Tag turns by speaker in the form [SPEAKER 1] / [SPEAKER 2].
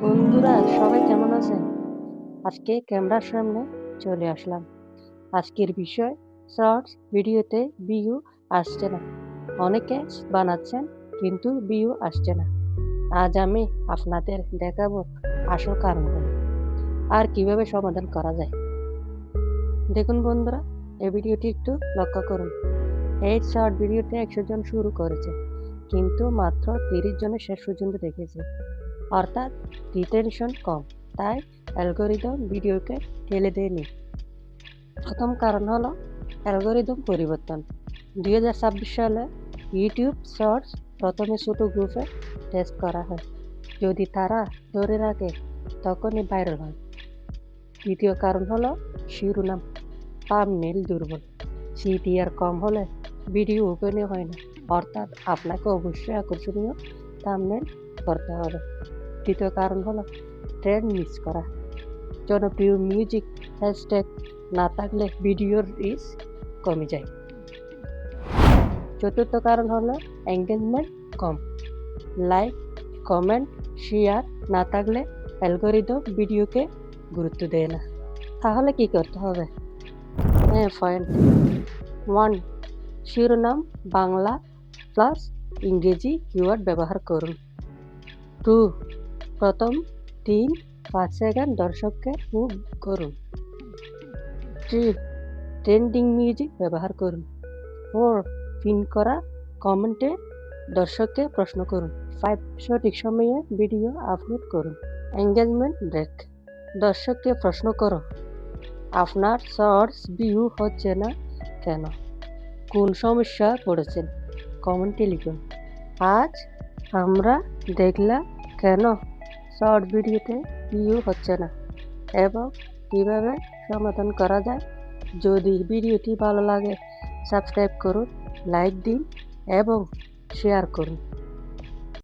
[SPEAKER 1] বন্ধুরা সবাই কেমন আছেন? আজকে ক্যামেরার সামনে চলে আসলাম। আজকের বিষয় শর্টস ভিডিওতে ভিউ আসছে না। অনেকে বানাচ্ছেন কিন্তু ভিউ আসছে না। আজ আমি আপনাদের দেখাবো আসল কারণগুলো আর কিভাবে সমাধান করা যায়। দেখুন বন্ধুরা, এই ভিডিওটি একটু লক্ষ্য করুন। এই শর্ট ভিডিওতে 100 জন শুরু করেছে কিন্তু মাত্র 30 জনের শেষ পর্যন্ত দেখেছে। অর্থাৎ রিটেনশন কম, তাই অ্যালগরিদম ভিডিওকে ঠেলে দেয়নি। প্রথম কারণ হলো অ্যালগরিদম পরিবর্তন। 2026 সালে ইউটিউব শর্টস প্রথমে ছোট গ্রুপে টেস্ট করা হয়। যদি তারা ধরে রাখে তখনই ভাইরাল হয়। দ্বিতীয় কারণ হলো শিরোনাম, থাম্বনেইল দুর্বল। সিটিআর কম হলে ভিডিও ওপেনই হয় না। অর্থাৎ আপনাকে অবশ্যই আকর্ষণীয় থাম্বনেইল করতে হবে। তৃতীয় কারণ হলো ট্রেন্ড মিস করা। জনপ্রিয় মিউজিক হ্যাশট্যাগ না থাকলে ভিডিওর রিচ কমে যায়। চতুর্থ কারণ হলো এঙ্গেজমেন্ট কম। লাইক, কমেন্ট, শেয়ার না থাকলে অ্যালগরিদম ভিডিওকে গুরুত্ব দেয় না। তাহলে কি করতে হবে? পয়েন্ট 1, শিরোনাম বাংলা প্লাস ইংরেজি কিওয়ার্ড ব্যবহার করুন। 2, প্রথম 3-5 সেকেন্ড দর্শককে মুভ করুন। 3, ট্রেন্ডিং মিউজিক ব্যবহার করুন। 4, পিন করা কমেন্টে দর্শককে প্রশ্ন করুন। 5, সঠিক সময়ে ভিডিও আপলোড করুন। এঙ্গেজমেন্ট ব্রেক, দর্শককে প্রশ্ন করো, আপনার শর্টস ভিউ হচ্ছে না কেন? কোন সমস্যা পড়েছেন? কমেন্টে লিখুন। আজ আমরা দেখলাম কেন শর্ট ভিডিওতে ভিউ হচ্ছে না এবং কীভাবে সমাধান করা যায়। যদি ভিডিওটি ভালো লাগে সাবস্ক্রাইব করুন, লাইক দিন এবং শেয়ার করুন।